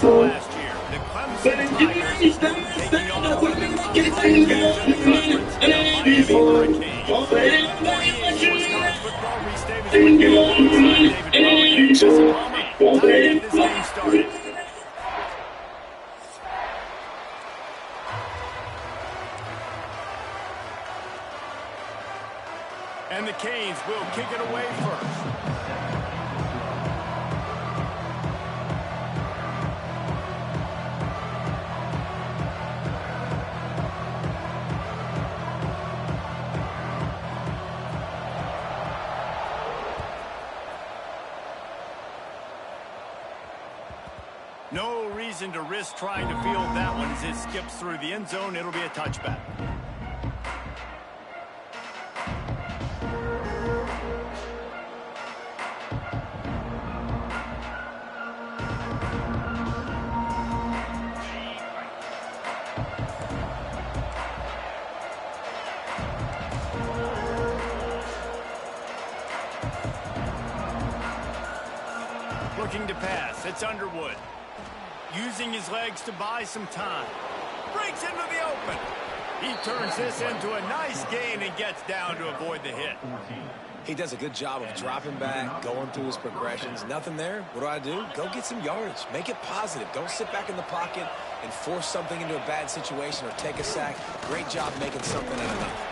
to last year. The Clemson Tigers taking on one of the top teams in the conference, the Miami Hurricanes. 48 Sports College Football. Reese Davis with you alongside David Pollack and Jesse Palmer. Time to get this game started. And the Canes will kick it away first. No reason to risk trying to field that one as it skips through the end zone. It'll be a touchback. Looking to pass. It's Underwood. Using his legs to buy some time. Breaks into the open. He turns this into a nice gain and gets down to avoid the hit. He does a good job of dropping back, going through his progressions. Nothing there. What do? Go get some yardage. Make it positive. Don't sit back in the pocket and force something into a bad situation or take a sack. Great job making something out of nothing.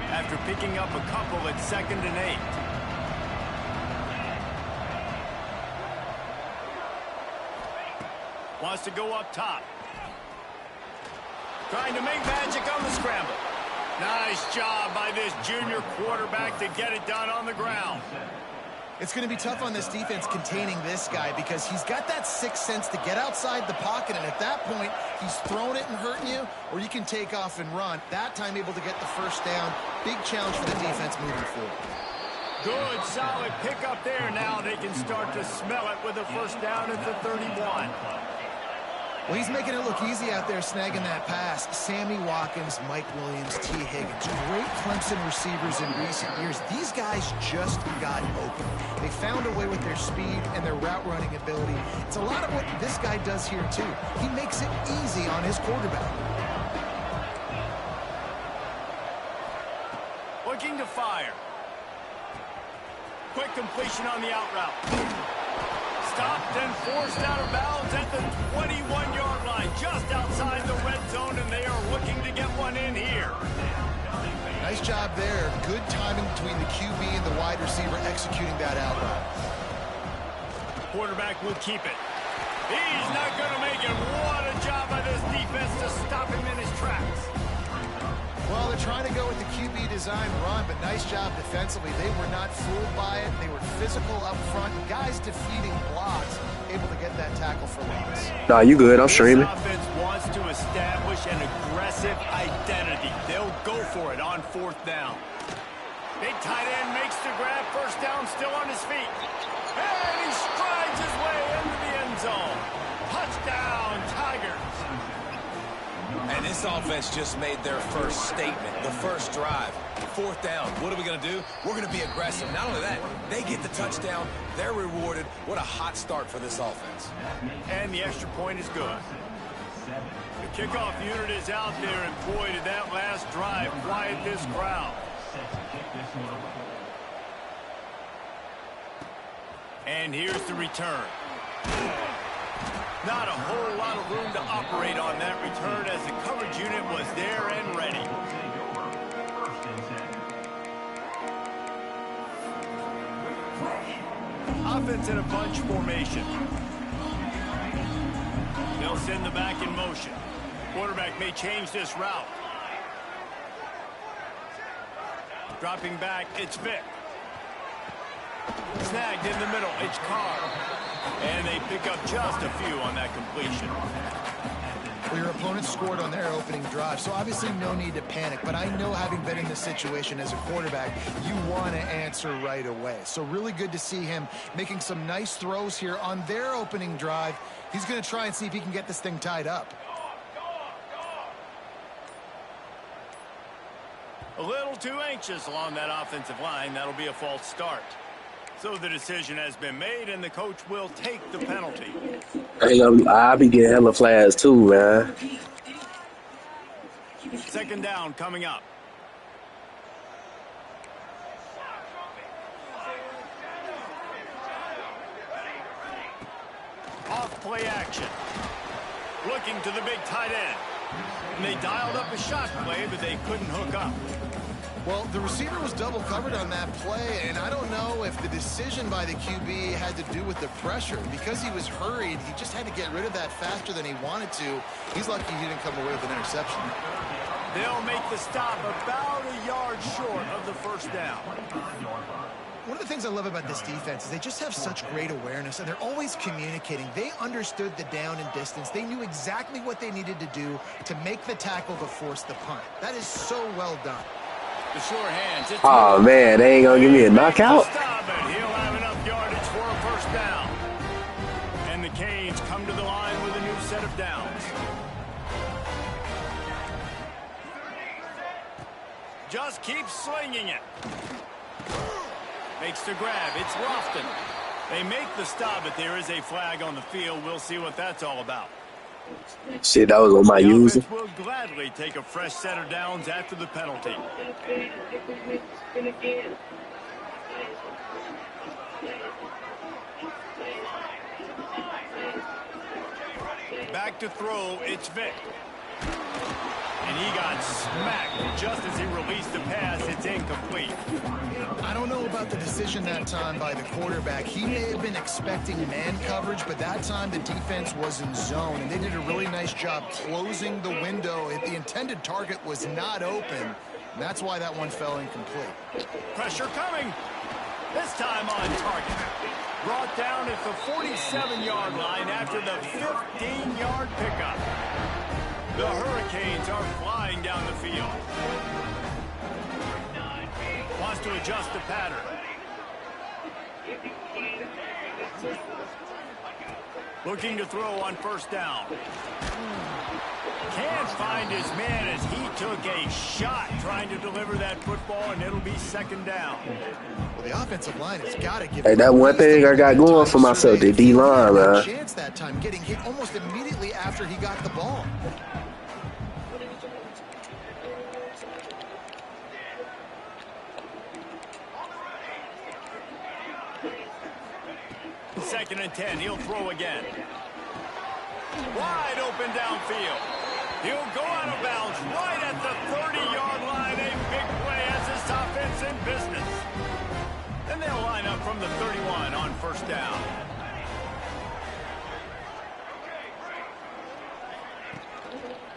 After picking up a couple at 2nd and 8. Wants to go up top. Trying to make magic on the scramble. Nice job by this junior quarterback to get it done on the ground. It's going to be tough on this defense containing this guy because he's got that sixth sense to get outside the pocket, and at that point, he's throwing it and hurting you, or you can take off and run. That time able to get the first down. Big challenge for the defense moving forward. Good, solid pickup there. Now they can start to smell it with a first down at the 31. Well, he's making it look easy out there snagging that pass. Sammy Watkins, Mike Williams, T. Higgins, great Clemson receivers in recent years. These guys just got open. They found a way with their speed and their route running ability. It's a lot of what this guy does here, too. He makes it easy on his quarterback. Looking to fire. Quick completion on the out route. Stopped and forced out of bounds at the 21-yard line, just outside the red zone, and they are looking to get one in here. Nice job there. Good timing between the QB and the wide receiver executing that out route. Quarterback will keep it. He's not going to make it. What a job by this defense to stop him in his tracks. Well, they're trying to go with the QB design run, but nice job defensively. They were not fooled by it. They were physical up front. Guys defeating blocks, able to get that tackle for loss. Nah, you good. I'm streaming. This offense wants to establish an aggressive identity. They'll go for it on 4th down. Big tight end makes the grab. First down, still on his feet. And he strides his way into the end zone. Touchdown, Tigers. And this offense just made their first statement, the first drive. 4th down. What are we going to do? We're going to be aggressive. Not only that, they get the touchdown. They're rewarded. What a hot start for this offense. And the extra point is good. The kickoff unit is out there, and boy, did that last drive quiet this crowd. And here's the return. Not a whole lot of room to operate on that return as the coverage unit was there and ready. Offense in a bunch formation. They'll send the back in motion. Quarterback may change this route. Dropping back, it's Vick. Snagged in the middle, it's Carr. And they pick up just a few on that completion. Well, your opponent scored on their opening drive, so obviously no need to panic. But I know, having been in this situation as a quarterback, you want to answer right away. So really good to see him making some nice throws here on their opening drive. He's going to try and see if he can get this thing tied up. A little too anxious along that offensive line. That'll be a false start. So the decision has been made, and the coach will take the penalty. I'll be getting hella flags too, man. Second down coming up. Off play action. Looking to the big tight end. And they dialed up a shot play, but they couldn't hook up. Well, the receiver was double covered on that play, and I don't know if the decision by the QB had to do with the pressure. Because he was hurried, he just had to get rid of that faster than he wanted to. He's lucky he didn't come away with an interception. They'll make the stop about a yard short of the first down. One of the things I love about this defense is they just have such great awareness, and they're always communicating. They understood the down and distance. They knew exactly what they needed to do to make the tackle to force the punt. That is so well done. The sure hands. Oh, man, they ain't going to give me a knockout? Stop it. He'll have enough yardage for a first down. And the Canes come to the line with a new set of downs. Just keep slinging it. Makes the grab. It's Lofton. They make the stop, but there is a flag on the field. We'll see what that's all about. Shit, that was on my user. The offense will gladly take a fresh set of downs after the penalty. Back to throw, it's Vic. And he got smacked just as he released the pass. It's incomplete. I don't know about the decision that time by the quarterback. He may have been expecting man coverage, but that time the defense was in zone, and they did a really nice job closing the window. The intended target was not open, and that's why that one fell incomplete. Pressure coming. This time on target. Brought down at the 47-yard line after the 15-yard pickup. The Hurricanes are flying down the field. Wants to adjust the pattern. Looking to throw on first down. Can't find his man as he took a shot trying to deliver that football, and it'll be second down. Well, the offensive line has got to give. Hey, that one thing I got going for myself, the D-line, man. Chance that time, getting hit almost immediately after he got the ball. Second and 10, he'll throw again. Wide open downfield. He'll go out of bounds right at the 30-yard line. A big play as this offense in business. Then they'll line up from the 31 on first down.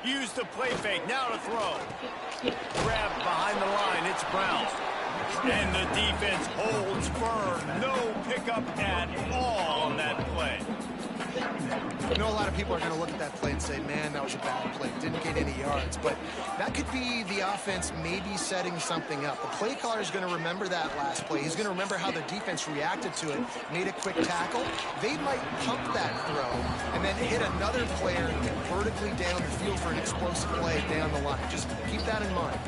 Use the play fake, now to throw. Grab behind the line, it's Brown. And the defense holds firm. No pickup at all on that play. I know a lot of people are going to look at that play and say, man, that was a bad play. Didn't get any yards. But that could be the offense maybe setting something up. The play caller is going to remember that last play. He's going to remember how the defense reacted to it, made a quick tackle. They might pump that throw and then hit another player and get vertically down the field for an explosive play down the line. Just keep that in mind.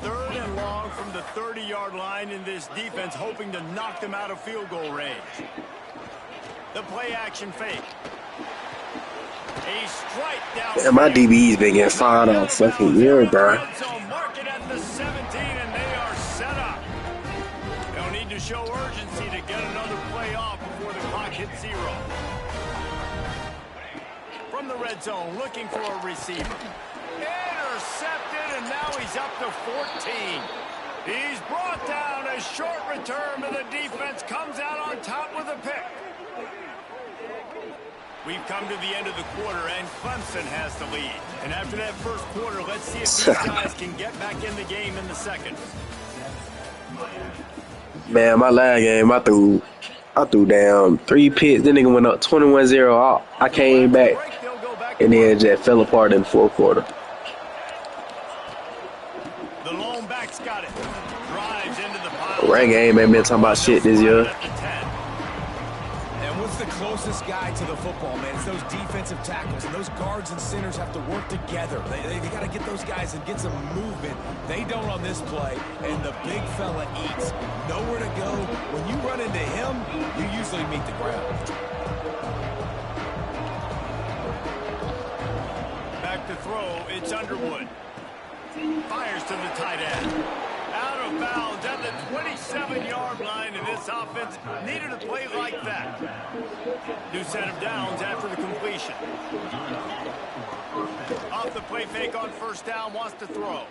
Third and long from the 30-yard line, in this defense hoping to knock them out of field goal range. The play action fake. A strike down. Yeah, my DB's been getting fired all fucking year, bro. Mark it at the 17, and they are set up. They'll need to show urgency to get another play off before the clock hits 0. From the red zone, looking for a receiver. Intercepted, and now he's up to 14. He's brought down. A short return, but the defense comes out on top with a pick. We've come to the end of the quarter, and Clemson has the lead. And after that first quarter, let's see if these guys can get back in the game in the second. Man, my last game, I threw down 3 picks. Then nigga went up 21-0. I came back, and then just fell apart in the fourth quarter. The lone back's got it. Drives into the pile. Rain game ain't been talking about shit this year. And what's the closest closest guy to the football, man. It's those defensive tackles, and those guards and centers have to work together. They got to get those guys and get some movement. They don't on this play, and the big fella eats. Nowhere to go. When you run into him, you usually meet the ground. Back to throw, it's Underwood. Fires to the tight end. Out of bounds at the 27-yard line, and this offense needed a play like that. New set of downs after the completion. Off the play fake on first down, wants to throw.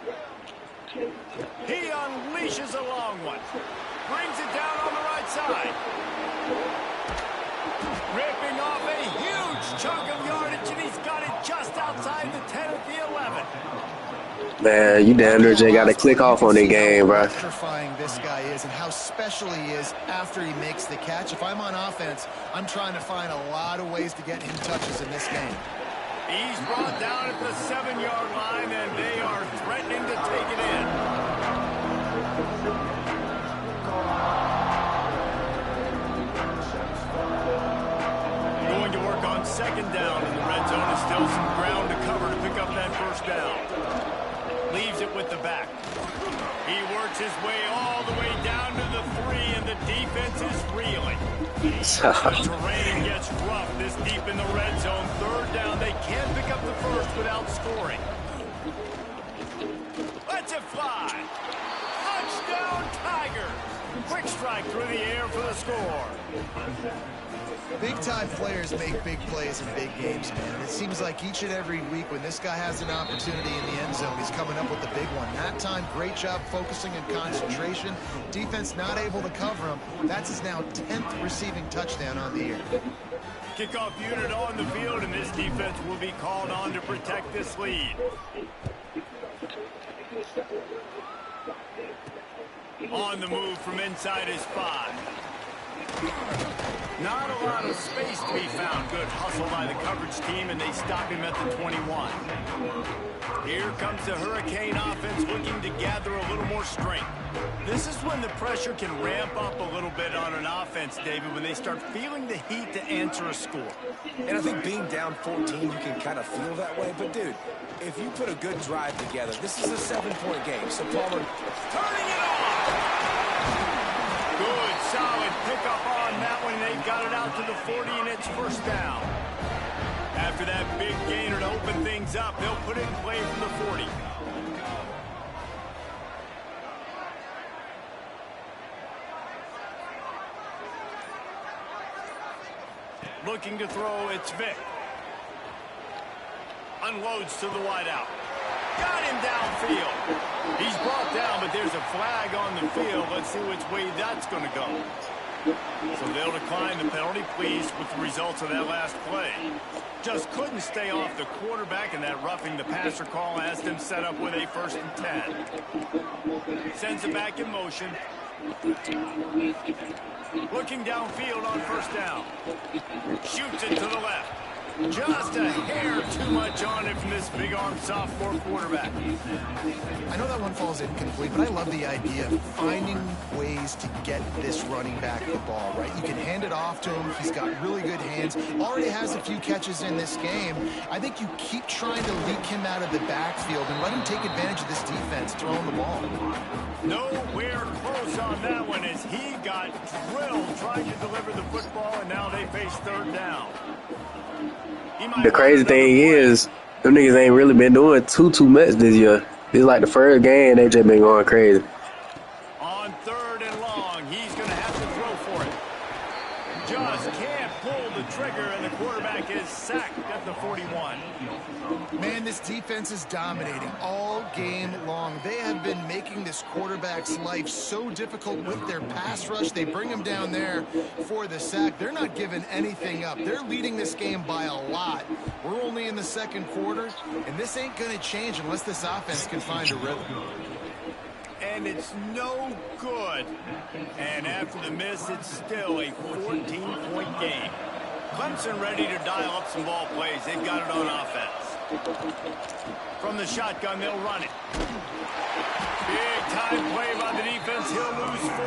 He unleashes a long one. Brings it down on the right side. Ripping off a huge chunk of yardage, and he's got it just outside the 10 at the 11. Man, you damn near just got to click off on the game, bro. How electrifying this guy is and how special he is after he makes the catch. If I'm on offense, I'm trying to find a lot of ways to get him touches in this game. He's brought down at the 7-yard line, and they are threatening to take it in. Going to work on second down in the red zone, and still some ground to cover to pick up that first down. Leaves it with the back. He works his way all the way down to the 3, and the defense is reeling. The terrain gets rough this deep in the red zone. Third down, they can't pick up the first without scoring. Lets it fly. Touchdown, Tiger. Quick strike through the air for the score. Big-time players make big plays in big games, man. It seems like each and every week when this guy has an opportunity in the end zone, he's coming up with the big one. That time, great job focusing and concentration. Defense not able to cover him. That's his now 10th receiving touchdown on the year. Kickoff unit on the field, and this defense will be called on to protect this lead. On the move from inside his 5. Not a lot of space to be found. Good hustle by the coverage team, and they stop him at the 21. Here comes the Hurricane offense looking to gather a little more strength. This is when the pressure can ramp up a little bit on an offense, David, when they start feeling the heat to answer a score. And I think being down 14, you can kind of feel that way. But, dude, if you put a good drive together, this is a 7-point game. So, Palmer, turning it on! Good, solid pickup on that one. They've got it out to the 40, and it's first down. After that big gainer to open things up, they'll put it in play from the 40. Looking to throw, it's Vic. Unloads to the wideout. Got him downfield. He's brought down, but there's a flag on the field. Let's see which way that's going to go. So they'll decline the penalty, pleased with the results of that last play. Just couldn't stay off the quarterback, and that roughing the passer call has them set up with a 1st and 10. Sends it back in motion. Looking downfield on first down. Shoots it to the left. Just a hair too much on it from this big-armed sophomore quarterback. I know that one falls incomplete, but I love the idea of finding ways to get this running back the ball, right? You can hand it off to him. He's got really good hands. Already has a few catches in this game. I think you keep trying to leak him out of the backfield and let him take advantage of this defense throwing the ball. Nowhere close on that one as he got drilled trying to deliver the football, and now they face third down. The crazy thing is, them niggas ain't really been doing too much this year. This is like the first game they just been going crazy. On 3rd and long, he's going to have to throw for it. Just can't pull the trigger, and the quarterback is sacked at the 41. Man, this defense is dominating all game long. They have been making this quarterback's life so difficult with their pass rush. They bring him down there for the sack. They're not giving anything up. They're leading this game by a lot. We're only in the 2nd quarter, and this ain't going to change unless this offense can find a rhythm. And it's no good. And after the miss, it's still a 14-point game. Clemson ready to dial up some ball plays. They've got it on offense. From the shotgun, they'll run it. Big time play by the defense. He'll lose 4.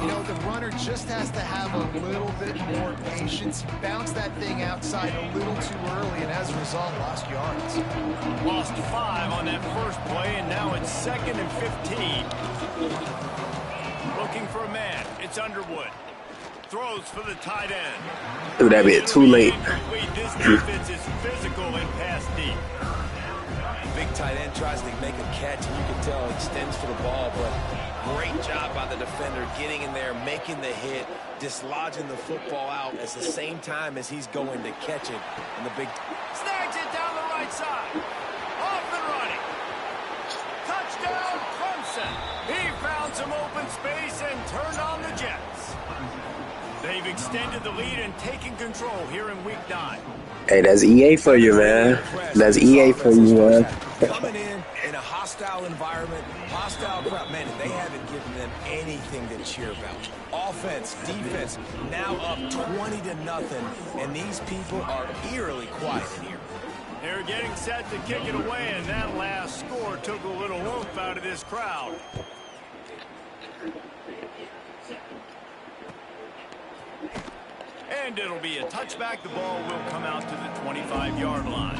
You know, the runner just has to have a little bit more patience. He bounced that thing outside a little too early, and as a result, lost yards. Lost 5 on that first play, and now it's 2nd and 15. Looking for a man. It's Underwood. Throws for the tight end. Threw that bit too late. This defense is physical and pass deep. Big tight end tries to make a catch, and you can tell he extends for the ball, but great job by the defender getting in there, making the hit, dislodging the football out at the same time as he's going to catch it. And the big Snags it down the right side. Off and running. Touchdown, Clemson. He found some open space and turned on the Jets. They've extended the lead and taken control here in Week 9. Hey, that's EA for you, man. That's EA for you, man. Coming in a hostile environment, hostile crowd. Man, they haven't given them anything to cheer about. Offense, defense, now up 20-0, and these people are eerily quiet in here. They're getting set to kick it away, and that last score took a little oomph out of this crowd. And it'll be a touchback. The ball will come out to the 25-yard line.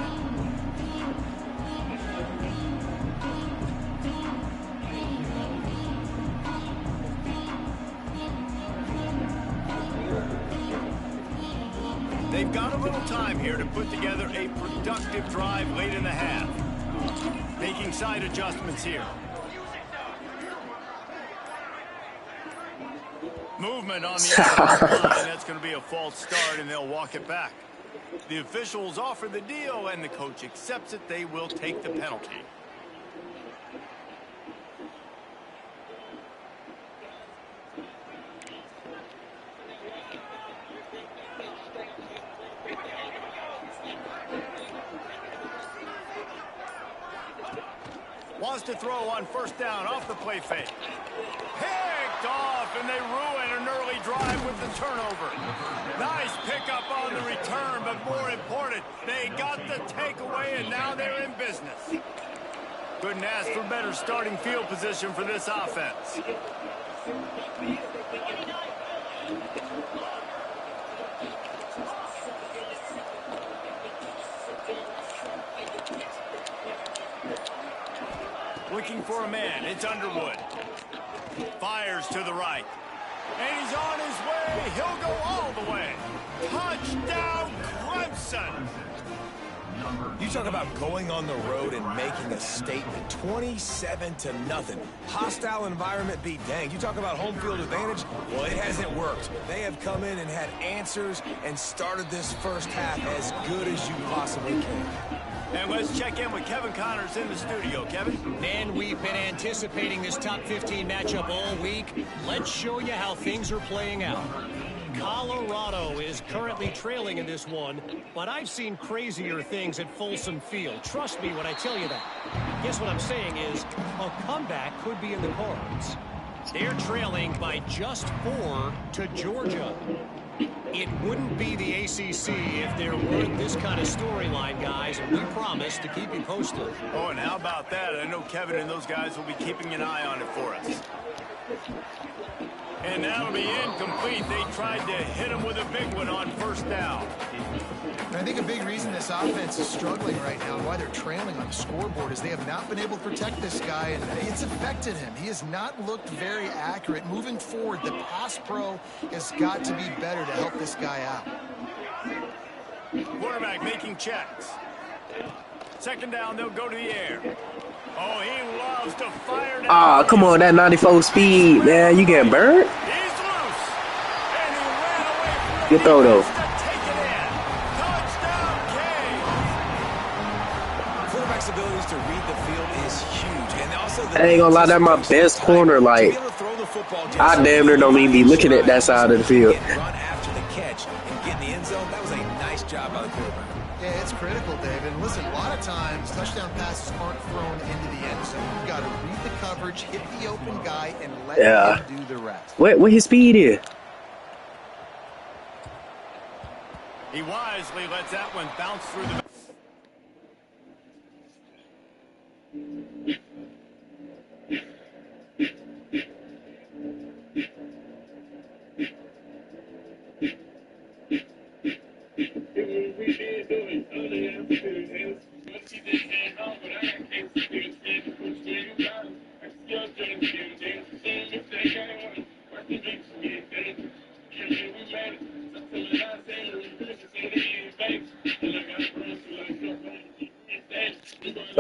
They've got a little time here to put together a productive drive late in the half. Making side adjustments here. Movement on the outside line. That's going to be a false start, and they'll walk it back. The officials offer the deal, and the coach accepts it. They will take the penalty. Wants to throw on first down off the play fake. Picked off, and they ruin an early drive with the turnover. Nice pickup on the return, but more important, they got the takeaway, and now they're in business. Couldn't ask for better starting field position for this offense. Looking for a man. It's Underwood. Fires to the right. And he's on his way. He'll go all the way. Touchdown, Clemson. You talk about going on the road and making a statement. 27-0. Hostile environment beat dang. You talk about home field advantage. Well, it hasn't worked. They have come in and had answers and started this first half as good as you possibly can. And let's check in with Kevin Connors in the studio. Kevin? Man, we've been anticipating this top 15 matchup all week. Let's show you how things are playing out. Colorado is currently trailing in this one, but I've seen crazier things at Folsom Field. Trust me when I tell you that. Guess what I'm saying is a comeback could be in the cards. They're trailing by just 4 to Georgia. It wouldn't be the ACC if there weren't this kind of storyline, guys, and we promise to keep you posted. Oh, and how about that? I know Kevin and those guys will be keeping an eye on it for us. And that'll be incomplete. They tried to hit him with a big one on first down. And I think a big reason this offense is struggling right now and why they're trailing on the scoreboard is they have not been able to protect this guy, and it's affected him. He has not looked very accurate. Moving forward, the pass pro has got to be better to help this guy out. Quarterback making checks. Second down, they'll go to the air. Oh, he loves to fire down. Ah, come on, that 94 speed, man. You getting burnt? He's loose. And he ran away from Good throw, though. to take it in. Touchdown, Kane. Quarterback's abilities to read the field is huge. And also I ain't gonna lie, that's my best corner. Like, I damn near don't even be looking at that side of the field. Run after the catch and get in the end zone. That was a nice job by the quarterback. Yeah, it's critical, David. And listen, a lot of times touchdown passes aren't thrown into the end zone. You've got to read the coverage, hit the open guy, and let him do the rest. What his speed is? He wisely lets that one bounce through the...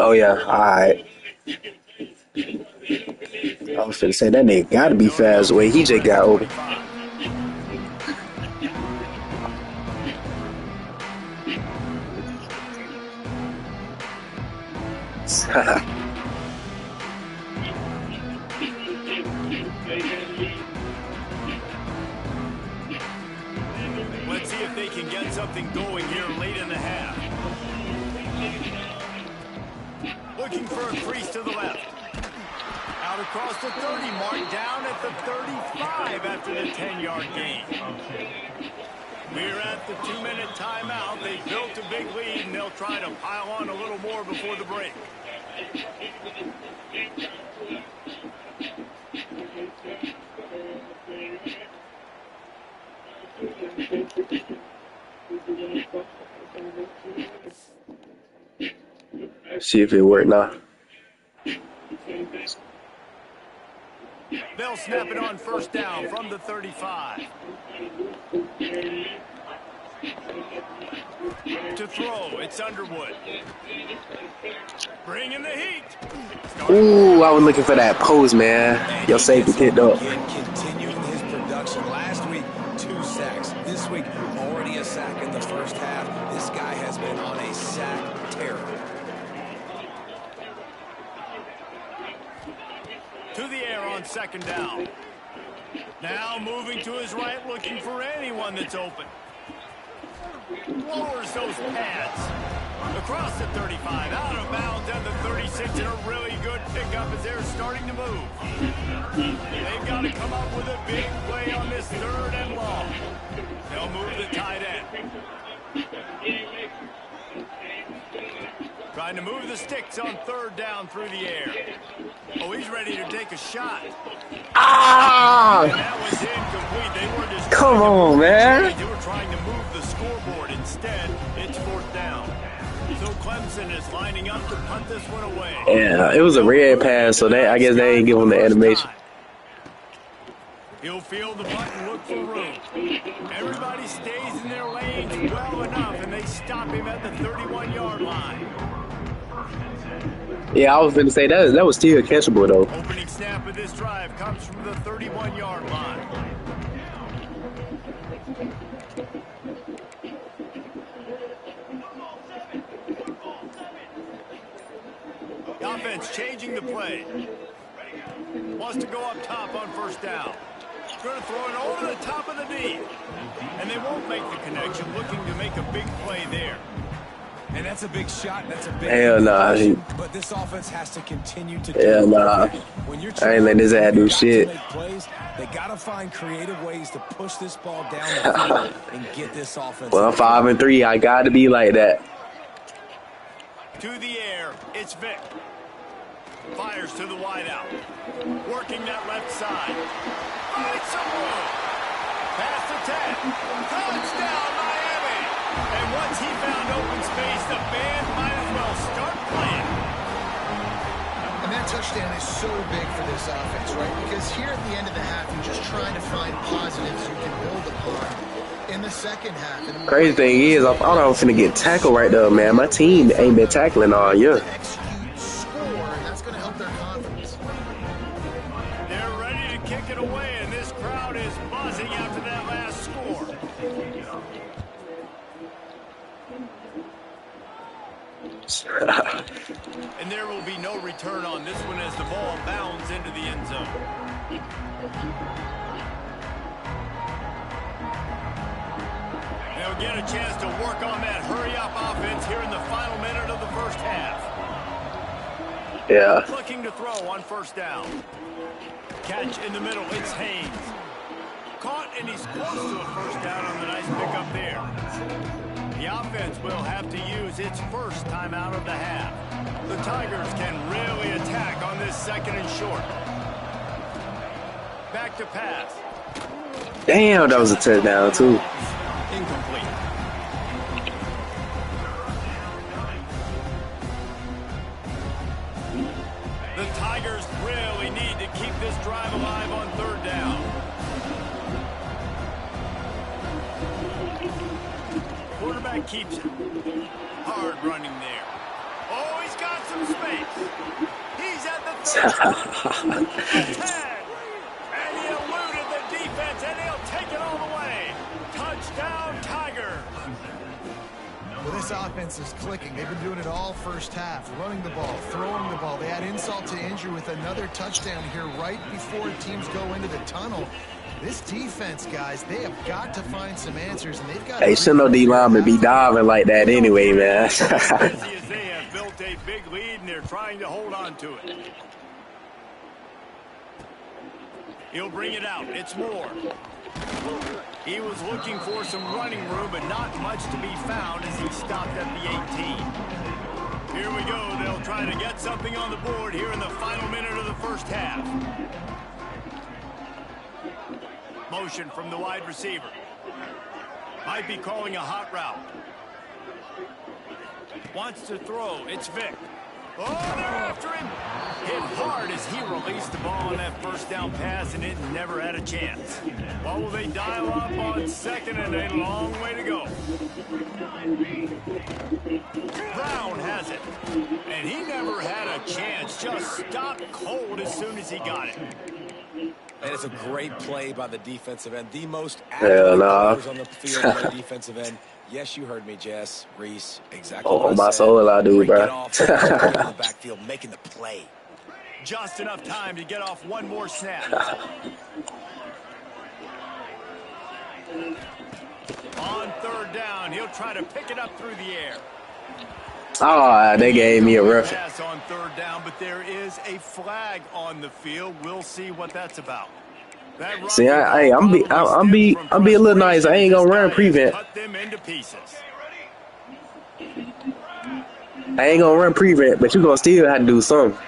Oh yeah, alright. I was finna say that nigga gotta be fast the way he just got open. Let's see if they can get something going here late in the half. Looking for a crease to the left. Out across the 30 mark, down at the 35 after the 10-yard gain. We're at the 2-minute timeout. They built a big lead, and they'll try to pile on a little more before the break. See if it worked now. They'll snap it on first down from the 35. To throw, it's Underwood. Bringing the heat. Ooh, I was looking for that pose, man. Your safety picked up. Continuing his production. Last week, 2 sacks. This week, already a sack in the first half. This guy has been on a sack terror. To the air on second down. Now moving to his right, looking for anyone that's open. Lowers those pads. Across the 35, out of bounds at the 36, and a really good pickup as they're starting to move. They've got to come up with a big play on this 3rd and long. They'll move the tight end. Trying to move the sticks on 3rd down through the air. Oh, he's ready to take a shot. Ah! And that was incomplete. They were just Come on, man. They were trying to move the scoreboard. Instead, it's 4th down. So Clemson is lining up to punt this one away. Yeah, it was a red pass, so I guess they ain't give him the animation. He'll feel the button, look for room. Everybody stays in their lanes well enough, and they stop him at the 31-yard line. Yeah, I was going to say that was still catchable, though. Opening snap of this drive comes from the 31-yard line. The offense changing the play. Wants to go up top on first down. Going to throw it over the top of the knee. And they won't make the connection, looking to make a big play there. And that's a big shot. That's a big Hell nah. But this offense has to continue to Hell nah. When you're I ain't letting his ass do shit. Plays, they got to find creative ways to push this ball down the field and get this offense. Well, 5-3. I got to be like that. To the air, it's Vic. Fires to the wideout. Working that left side. Finds some room. Pass to 10. Touchdown, Miami. And once he found open space, the band might as well start playing. And that touchdown is so big for this offense, right? Because here at the end of the half, you're just trying to find positives you can build upon in the second half. And Crazy thing is, I thought I was finna get tackled right there, man. My team ain't been tackling all year. execute, score, and that's going to help their confidence. They're ready to kick it away, and this crowd is buzzing after that last score. And there will be no return on this one as the ball bounds into the end zone. They'll get a chance to work on that hurry-up offense here in the final minute of the first half. Yeah. Looking to throw on first down. Catch in the middle, it's Haynes. Caught, and he's close to a first down on the nice pickup there. The offense will have to use its first timeout of the half. The Tigers can really attack on this 2nd and short. Back to pass. Damn, that was a touchdown, too. Incomplete. The Tigers really need to keep this drive alive on 3rd down. Quarterback keeps it. Hard running there. Oh, he's got some space. He's at the 30. The 10. And he eluded the defense, and he'll take it all the way. Touchdown, Tiger. Well, this offense is clicking. They've been doing it all first half, running the ball, throwing the ball. They add insult to injury with another touchdown here right before teams go into the tunnel. This defense, guys, they have got to find some answers, and they've got. Hey, should no D lineman be diving like that anyway, man. As they have built a big lead, and they're trying to hold on to it. He'll bring it out. It's Moore. He was looking for some running room, but not much to be found as he stopped at the 18. Here we go. They'll try to get something on the board here in the final minute of the first half. Motion from the wide receiver. Might be calling a hot route. Wants to throw. It's Vic. Oh, they're after him. Hit hard as he released the ball on that first down pass, and it never had a chance. What will they dial up on second, and a long way to go. Brown has it. And he never had a chance. Just stopped cold as soon as he got it. And it's a great play by the defensive end. The most athletic players on the field on the defensive end. Yes, you heard me, Jess, Reese, exactly. Oh, my soul, I do, bro. The backfield, making the play. Just enough time to get off one more snap. On third down, he'll try to pick it up through the air. Oh, they gave me a rough. Pass on third down, but there is a flag on the field. We'll see what that's about. See, I'm be a little nice. I ain't gonna run prevent. Cut them into pieces. I ain't gonna run prevent, but you gonna still have to do something.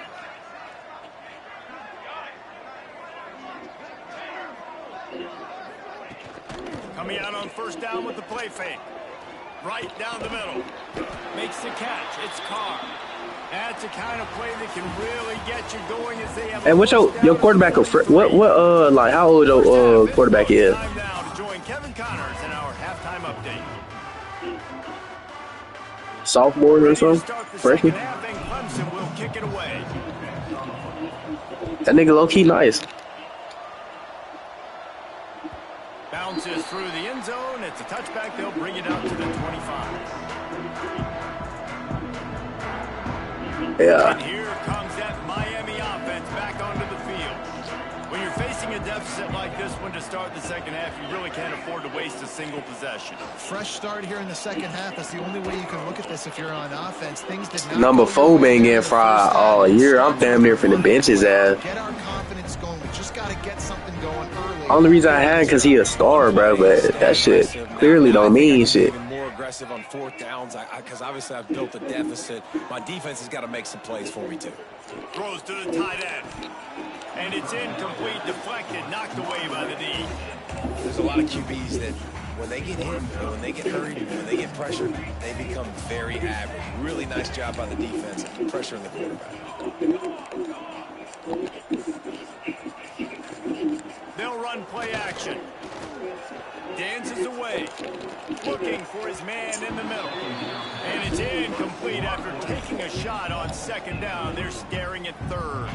Coming out on first down with the play fake. Right down the middle. Makes the catch. It's Carr. That's the kind of play that can really get you going as they have. And what's your quarterback? What like how old your quarterback is? Time now to join Kevin Connors in our halftime update. Sophomore or something? Freshman? Clemson will kick it away. That nigga low key nice. Bounces through the end zone. It's a touchback. They'll bring it out to the 25. Yeah. And here comes that Miami offense back onto the field. When you're facing a deficit like this one to start the second half, you really can't afford to waste a single possession. Fresh start here in the second half. That's the only way you can look at this if you're on offense. Things did not Number 4 been getting fried all year. I'm damn near finna bench his ass. Get our confidence going. We just got to get something going early. Only reason I had because he a star, bro, but that shit clearly don't mean shit. Aggressive on fourth downs because obviously I've built a deficit. My defense has got to make some plays for me too. Throws to the tight end. And it's incomplete, deflected, knocked away by the D. There's a lot of QBs that when they get hit, when they get hurried, when they get pressured, they become very average. Really nice job by the defense pressuring the quarterback. They'll run play action. Dances away, looking for his man in the middle. And it's incomplete after taking a shot on second down. They're staring at third.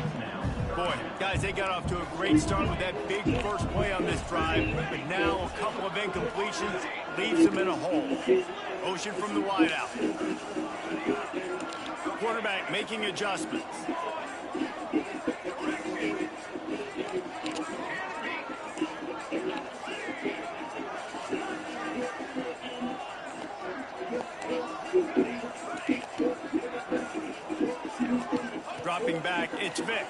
Boy, guys, they got off to a great start with that big first play on this drive, but now a couple of incompletions leaves them in a hole. Motion from the wideout. Quarterback making adjustments. Dropping back, it's Vic.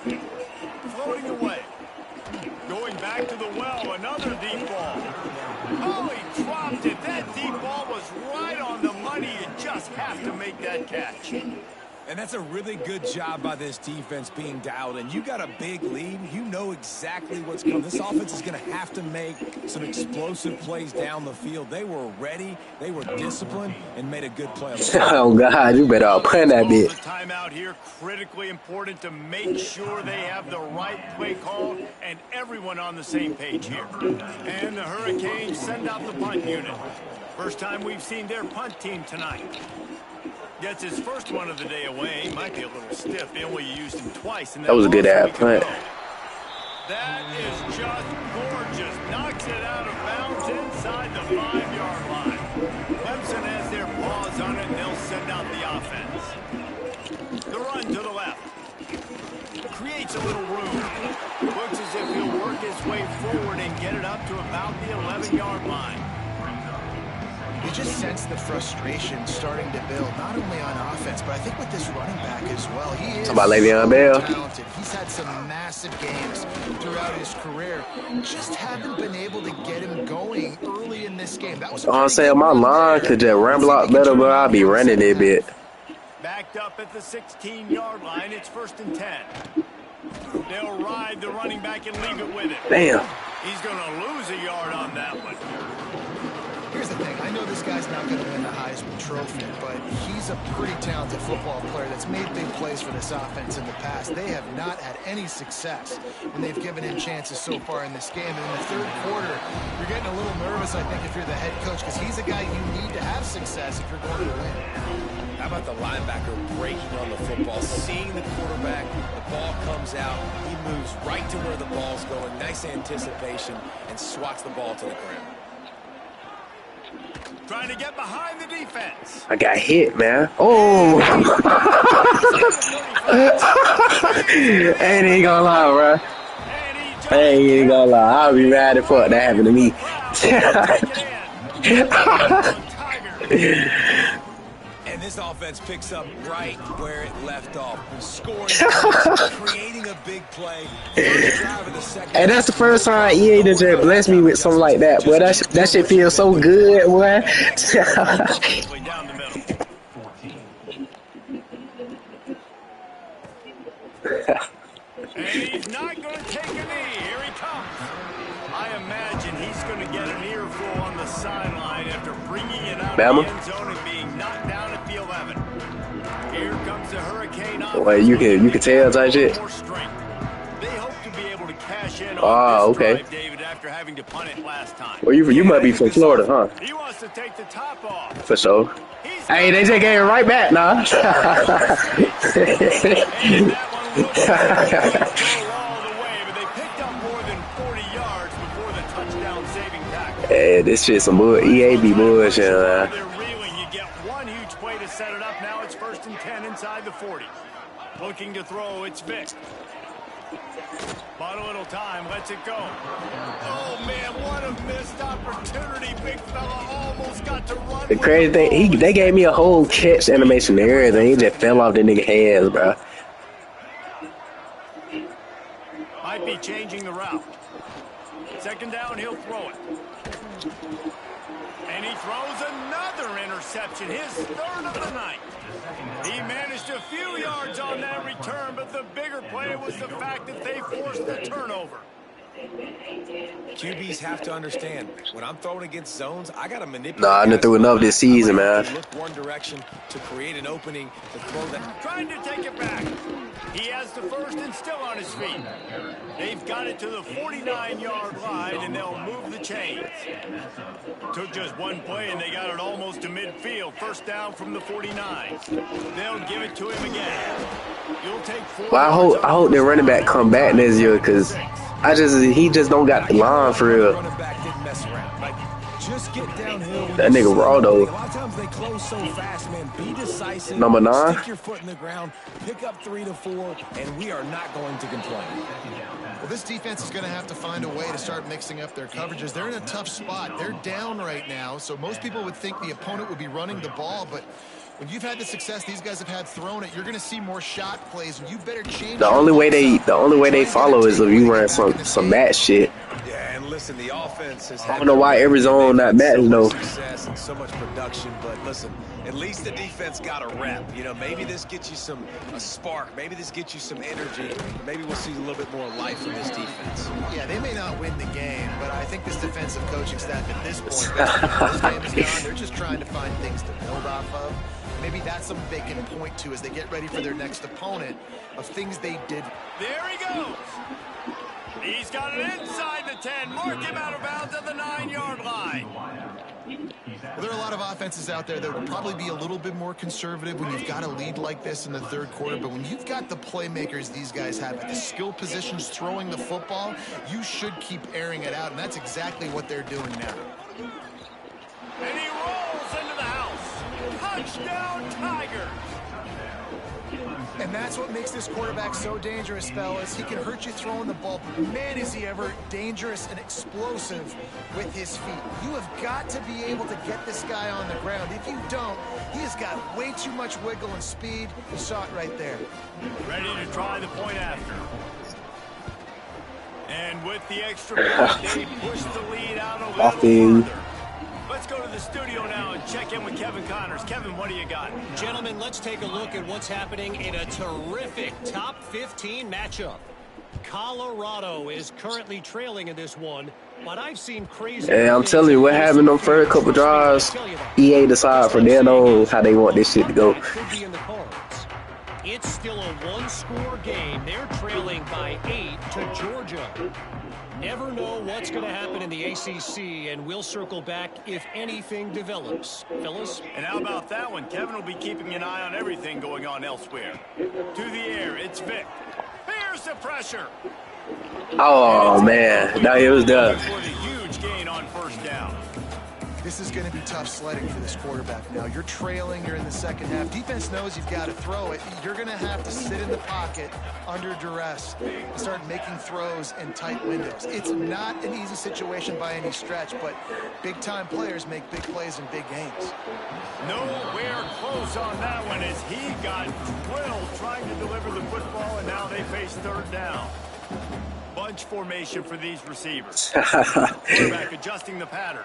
Floating away. Going back to the well, another deep ball. Oh, he dropped it. That deep ball was right on the money. You just have to make that catch. And that's a really good job by this defense being dialed in. You got a big lead. You know exactly what's coming. This offense is going to have to make some explosive plays down the field. They were ready. They were disciplined and made a good play. Oh, God, you better punt that bitch. Timeout here, critically important to make sure they have the right play call and everyone on the same page here. And the Hurricanes send out the punt unit. First time we've seen their punt team tonight. Gets his first one of the day away. Might be a little stiff. They only used him twice in That was a good loss ad punt. That is just gorgeous. Knocks it out of bounds inside the 5-yard line. Clemson has their paws on it, and they'll send out the offense. The run to the left. Creates a little room. Looks as if he'll work his way forward and get it up to about the 11-yard line. You just sense the frustration starting to build, not only on offense, but I think with this running back as well. He is so talented. He's had some massive games throughout his career. Just haven't been able to get him going early in this game. That was I'm saying my line could just run block better, but I'll be running it a bit. Backed up at the 16-yard line. It's 1st and 10. They'll ride the running back and leave it with him. Damn. He's going to lose a yard on that one. Here's the thing. I know this guy's not going to win the Heisman Trophy, but he's a pretty talented football player that's made big plays for this offense in the past. They have not had any success when they've given him chances so far in this game. And in the third quarter, you're getting a little nervous, I think, if you're the head coach, because he's a guy you need to have success if you're going to win. How about the linebacker breaking on the football, seeing the quarterback, the ball comes out, he moves right to where the ball's going, nice anticipation, and swats the ball to the ground. Trying to get behind the defense. I got hit, man. Oh. I ain't gonna lie, bro. I ain't gonna lie. I'll be mad if fuck that happened to me. And this offense picks up right where it left off. Scoring, creating a big play. And that's the first time EA just blessed me with something like that. Boy, that shit feels so good, boy. And he's not going to take a knee. Here he comes. I imagine he's going to get an earful on the sideline after bringing it out of the end zone and being knocked down at the 11. Here comes the Hurricane offense. Well, you can tell that shit. They hope to be able to cash in on this drive, David, after having to punt it last time. Well, you might be from Florida, huh? He wants to take the top off. For sure. Hey, they just gave it right back, nah. Hey, this shit some EA be bullshit, man. They're reeling. You get one huge play to set it up. Now it's 1st and 10 inside the 40. Looking to throw, it's Vic. Bought a little time, lets it go. Oh, man, what a missed opportunity. Big fella almost got to run. The crazy thing, they gave me a whole catch animation and everything. He just fell off the nigga hands, bro. Might be changing the route. 2nd down, he'll throw it. And he throws another interception, his 3rd of the night. He managed a few yards on that return, but the bigger play was the fact that they forced the turnover. QBs have to understand, when I'm throwing against zones, I got to manipulate. Nah, I done threw enough this season, man. Look one direction to create an opening to throw that. Trying to take it back. He has the 1st and still on his feet. They've got it to the 49-yard line, and they'll move the chains. Took just one play, and they got it almost to midfield. 1st down from the 49. They'll give it to him again. You'll take 4. Well, I hope their running back come back next year, because he just don't got the line for real. Just get downhill. That nigga raw though. A lot of times they close so fast, man. Be decisive. Number 9. Stick your foot in the ground. Pick up 3 to 4, and we are not going to complain. Well, this defense is going to have to find a way to start mixing up their coverages. They're in a tough spot. They're down right now, so most people would think the opponent would be running the ball, but when you've had the success these guys have had throwing it, you're going to see more shot plays, and you better change. The only way they follow is if you run some match shit. Yeah, and listen, the offense has I don't know why every zone not matching though. Success and so much production, but listen, at least the defense got a rep. You know, maybe this gets you a spark. Maybe this gets you some energy. Maybe we'll see a little bit more life from this defense. Yeah, they may not win the game, but I think this defensive coaching staff at this point, this game is gone. They're just trying to find things to build off of. Maybe that's something they can point to as they get ready for their next opponent of things they did. There he goes. He's got it inside the 10. Mark him out of bounds at the 9-yard line. Well, there are a lot of offenses out there that would probably be a little bit more conservative when you've got a lead like this in the third quarter. But when you've got the playmakers these guys have at the skill positions throwing the football, you should keep airing it out. And that's exactly what they're doing now. And he rolls into the house. Touchdown, Tigers. And that's what makes this quarterback so dangerous, fellas. He can hurt you throwing the ball, but man, is he ever dangerous and explosive with his feet. You have got to be able to get this guy on the ground. If you don't, he has got way too much wiggle and speed. You saw it right there. Ready to try the point after. And with the extra point, they push the lead out a little further. Let's go to the studio now and check in with Kevin Connors. Kevin, what do you got? Gentlemen, let's take a look at what's happening in a terrific top 15 matchup. Colorado is currently trailing in this one, but I've seen crazy. Yeah, I'm telling you, what happened on first couple drives, EA decide from then on how they want this shit to go. Could be in the cards. It's still a one-score game. They're trailing by 8 to Georgia. Never know what's going to happen in the ACC, and we'll circle back if anything develops. Fellas? And how about that one? Kevin will be keeping an eye on everything going on elsewhere. To the air, it's Vic. Here's the pressure. Oh, man. No, it was done. For the huge gain on first down. This is going to be tough sledding for this quarterback now. You're trailing, you're in the second half. Defense knows you've got to throw it. You're going to have to sit in the pocket under duress and start making throws in tight windows. It's not an easy situation by any stretch, but big-time players make big plays in big games. Nowhere close on that one as he got drilled trying to deliver the football, and now they face third down. Bunch formation for these receivers. Quarterback adjusting the pattern.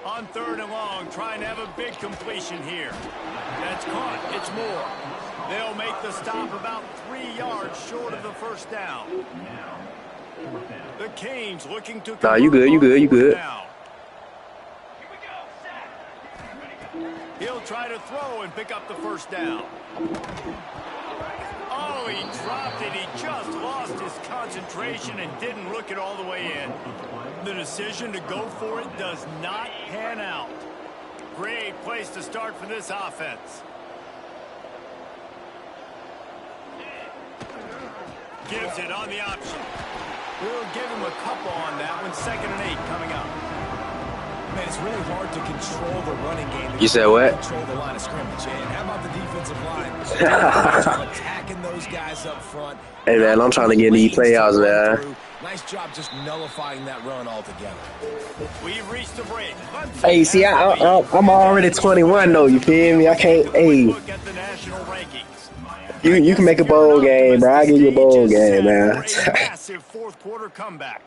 On third and long, trying to have a big completion here. That's caught. It's more. They'll make the stop about 3 yards short of the first down. The Canes looking to... Nah, you good, you good, you good. He'll try to throw and pick up the first down. Oh, he dropped it. He just lost his concentration and didn't look it all the way in. The decision to go for it does not pan out. Great place to start for this offense. Gives it on the option. We'll give him a couple on that one. 2nd and 8 coming up. Man, it's really hard to control the running game. You said what? Control the line of scrimmage. And how about the defensive line? Attacking those guys up front. Hey, man, I'm trying to get in these playoffs, man. Nice job just nullifying that run altogether. We've reached the break. Hey, see, I'm already 21, though. You feel me? I can't. Hey, Look at the national rankings. you can make a bowl game, bro. I give you a bowl game, man. Massive fourth quarter comeback.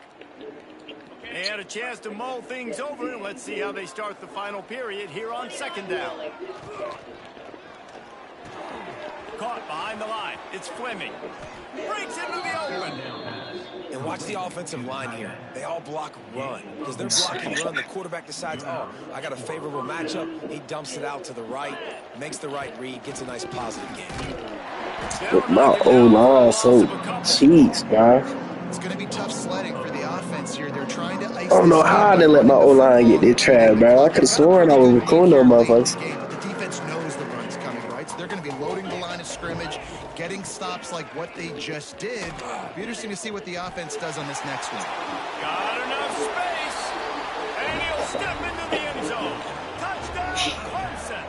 They had a chance to mull things over, and let's see how they start the final period here on 2nd down. Caught behind the line. It's Fleming. Breaks into the open. And watch the offensive line here. They all block run. Because they're blocking run, the quarterback decides, oh, I got a favorable matchup. He dumps it out to the right, makes the right read, gets a nice positive game. My O-line so cheeks, bro. It's going to be tough sledding for the offense here. They're trying to ice I don't know how I didn't let my O-line get this trap, bro. I could have sworn I was recording those motherfuckers. But the defense knows the run's coming, right? So they're going to be loading the line of scrimmage, getting stops like what they just did. It'll be interesting to see what the offense does on this next one. Got enough space. And he'll step into the end zone. Touchdown, Clemson.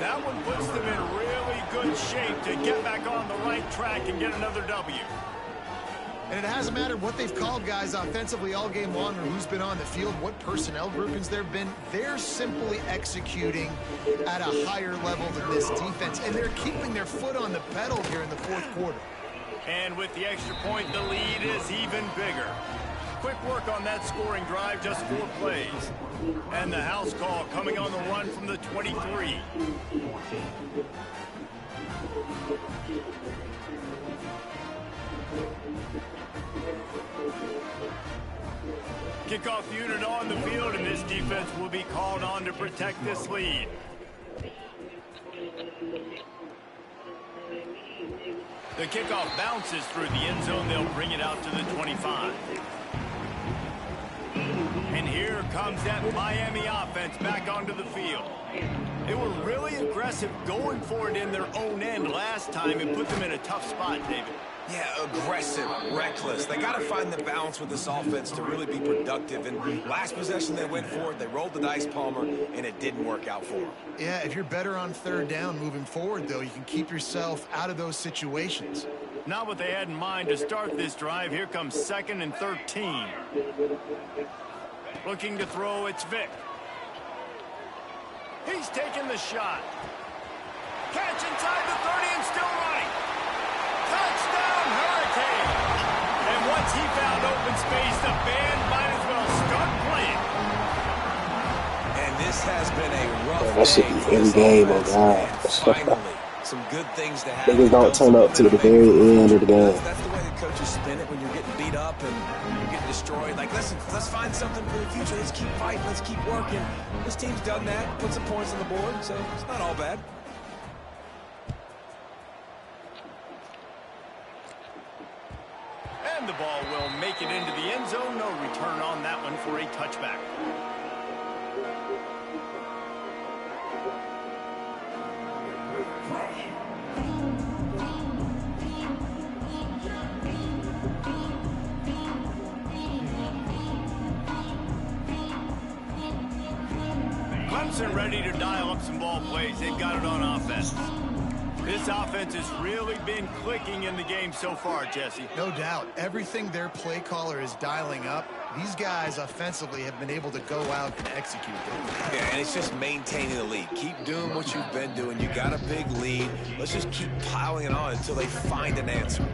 That one puts them in really good shape to get back on the right track and get another W. And it hasn't mattered what they've called guys offensively all game long or who's been on the field, what personnel groupings there have been. They're simply executing at a higher level than this defense, and they're keeping their foot on the pedal here in the fourth quarter. And with the extra point, the lead is even bigger. Quick work on that scoring drive, just 4 plays. And the house call coming on the run from the 23. Kickoff unit on the field, and this defense will be called on to protect this lead. The kickoff bounces through the end zone. They'll bring it out to the 25. And here comes that Miami offense back onto the field. They were really aggressive going for it in their own end last time and put them in a tough spot, David. Yeah, aggressive, reckless. They got to find the balance with this offense to really be productive. And last possession they went for it, they rolled the dice, Palmer, and it didn't work out for them. Yeah, if you're better on third down moving forward, though, you can keep yourself out of those situations. Not what they had in mind to start this drive. Here comes 2nd and 13. Looking to throw, it's Vick. He's taking the shot. Catch inside the 30 and still running. Touchdown, Hurricane. And once he found open space, the band might as well start playing. And this has been a rough that should day be for every this game, oh offense. God. And finally, some good things to happen. Niggas don't turn up to the very end of the game. That's the way the coaches spin it when you're getting beat up and you're getting destroyed. Like, listen, let's find something for the future. Let's keep fighting. Let's keep working. This team's done that. Put some points on the board, so it's not all bad. And the ball will make it into the end zone. No return on that one for a touchback. Clemson ready to dial up some ball plays. They've got it on offense. This offense has really been clicking in the game so far, Jesse. No doubt. Everything their play caller is dialing up, these guys offensively have been able to go out and execute them. Yeah, and it's just maintaining the lead. Keep doing what you've been doing. You got a big lead. Let's just keep piling it on until they find an answer.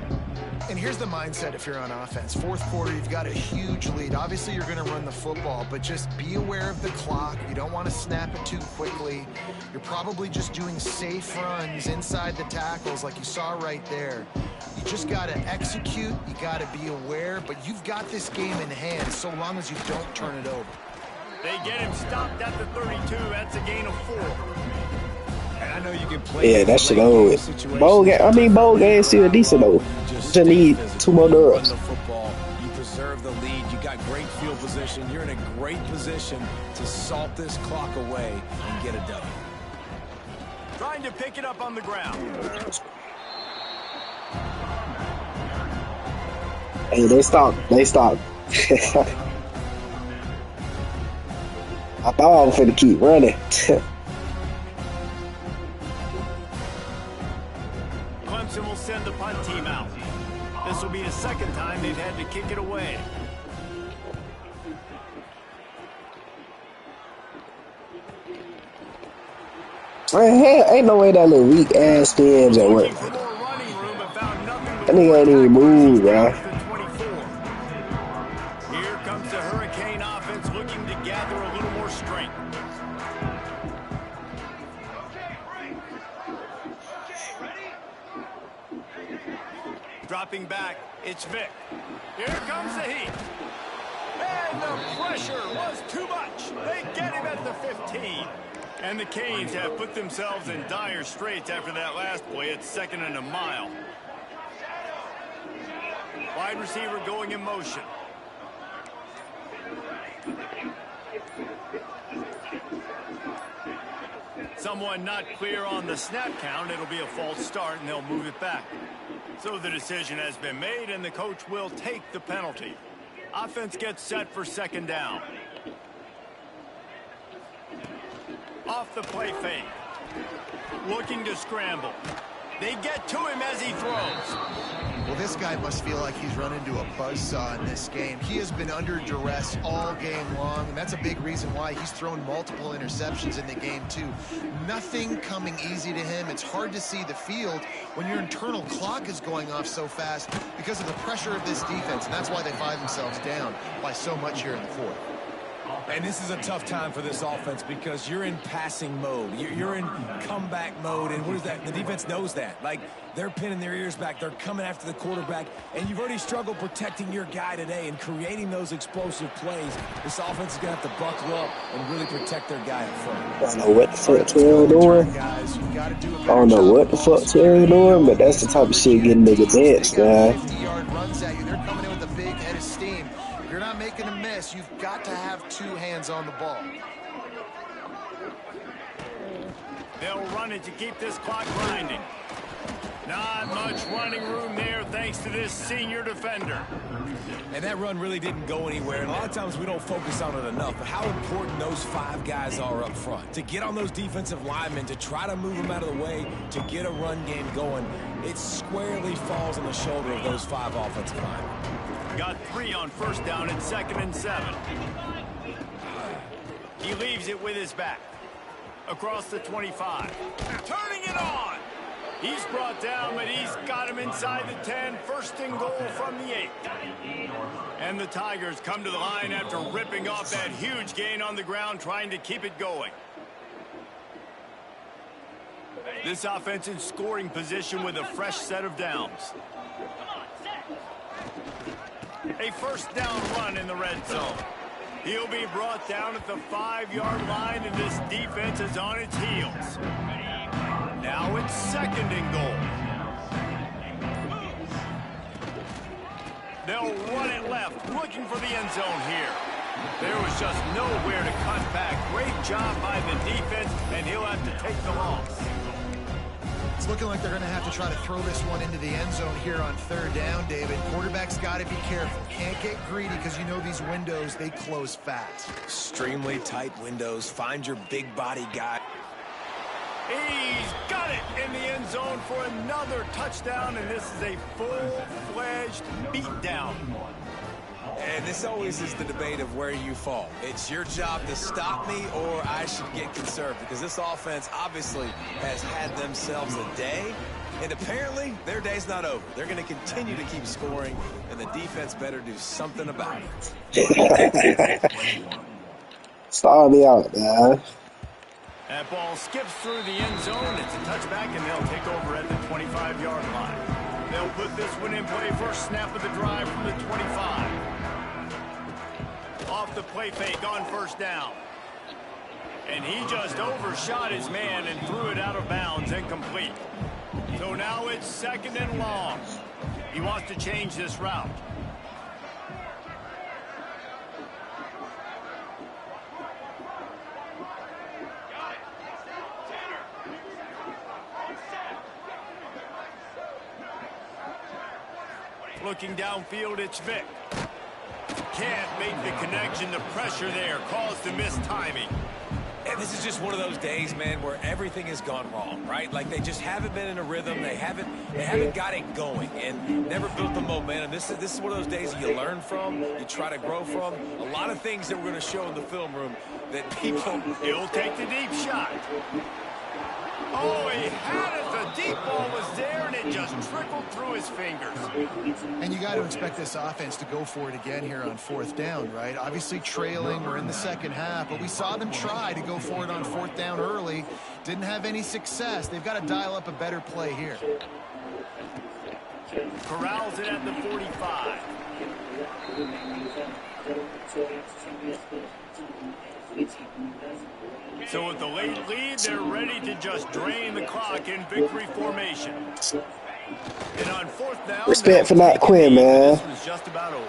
And here's the mindset if you're on offense. Fourth quarter, you've got a huge lead. Obviously, you're going to run the football, but just be aware of the clock. You don't want to snap it too quickly. You're probably just doing safe runs inside the tackles like you saw right there. You just got to execute. You got to be aware, but you've got this game in hand so long as you don't turn it over. They get him stopped at the 32. That's a gain of 4. And I know you can play. Yeah, that shit over. Bowl game still decent though. Just need 2 more dubs. You preserve the lead. You got great field position. You're in a great position to salt this clock away and get a W. Trying to pick it up on the ground. Hey, they stopped. I thought I was finna keep running. Clemson will send the punt team out. This will be the second time they've had to kick it away. Ain't no way that little weak ass stands at work. That nigga ain't even move, bro. Here comes the Hurricane offense looking to gather a little more strength. Dropping back, it's Vick. Here comes the heat. And the pressure was too much. They get him at the 15. And the Canes have put themselves in dire straits after that last play. It's 2nd and a mile. Wide receiver going in motion. Someone not clear on the snap count. It'll be a false start, and they'll move it back. So the decision has been made, and the coach will take the penalty. Offense gets set for 2nd down. Off the play fake. Looking to scramble. They get to him as he throws. Well, this guy must feel like he's run into a buzzsaw in this game. He has been under duress all game long, and that's a big reason why he's thrown multiple interceptions in the game, too. Nothing coming easy to him. It's hard to see the field when your internal clock is going off so fast because of the pressure of this defense, and that's why they find themselves down by so much here in the fourth. And this is a tough time for this offense because you're in passing mode. You're in comeback mode, and what is that? The defense knows that. Like, they're pinning their ears back. They're coming after the quarterback, and you've already struggled protecting your guy today and creating those explosive plays. This offense is going to have to buckle up and really protect their guy in front. I don't know what the fuck Terry doing. I don't know what the fuck Terry doing, but that's the type of shit getting nigga dance, man. 50-yard runs at you. They're coming in with a big head of steam. If you're not making going to miss. You've got to have two hands on the ball. They'll run it to keep this clock grinding. Not much running room there thanks to this senior defender. And that run really didn't go anywhere. And a lot of times we don't focus on it enough, but how important those 5 guys are up front. To get on those defensive linemen, to try to move them out of the way, to get a run game going, it squarely falls on the shoulder of those 5 offensive linemen. Got 3 on first down and 2nd and 7. He leaves it with his back. Across the 25. Turning it on. He's brought down, but he's got him inside the 10. 1st and goal from the 8. And the Tigers come to the line after ripping off that huge gain on the ground, trying to keep it going. This offense in scoring position with a fresh set of downs. A 1st down run in the red zone. He'll be brought down at the 5-yard line, and this defense is on its heels. Now it's 2nd and goal. They'll run it left, looking for the end zone here. There was just nowhere to cut back. Great job by the defense, and he'll have to take the loss. It's looking like they're going to have to try to throw this one into the end zone here on 3rd down, David. Quarterback's got to be careful. Can't get greedy because you know these windows, they close fast. Extremely tight windows. Find your big body guy. He's got it in the end zone for another touchdown, and this is a full-fledged beatdown. And this always is the debate of where you fall. It's your job to stop me, or I should get conserved, because this offense obviously has had themselves a day, and apparently their day's not over. They're going to continue to keep scoring, and the defense better do something about it. Start me out, man. That ball skips through the end zone. It's a touchback, and they'll take over at the 25-yard line. They'll put this one in play. First snap of the drive from the 25. Off the play fake on 1st down. And he just overshot his man and threw it out of bounds, incomplete. So now it's 2nd and long. He wants to change this route. Looking downfield, it's Vic. Can't make the connection. The pressure there caused the missed timing. And this is just one of those days, man, where everything has gone wrong, right? Like they just haven't been in a rhythm. They haven't got it going and never built the momentum. This is one of those days you learn from, you try to grow from. A lot of things that we're going to show in the film room that people... He'll take the deep shot. Oh, he had it. The deep ball was there, and it just trickled through his fingers. And you got to expect this offense to go for it again here on 4th down, right? Obviously trailing. We're in the 2nd half, but we saw them try to go for it on 4th down early. Didn't have any success. They've got to dial up a better play here. Corrals it at the 45. So with the late lead, they're ready to just drain the clock in victory formation. And on 4th down, Respect for not Quinn, man. This was just about over.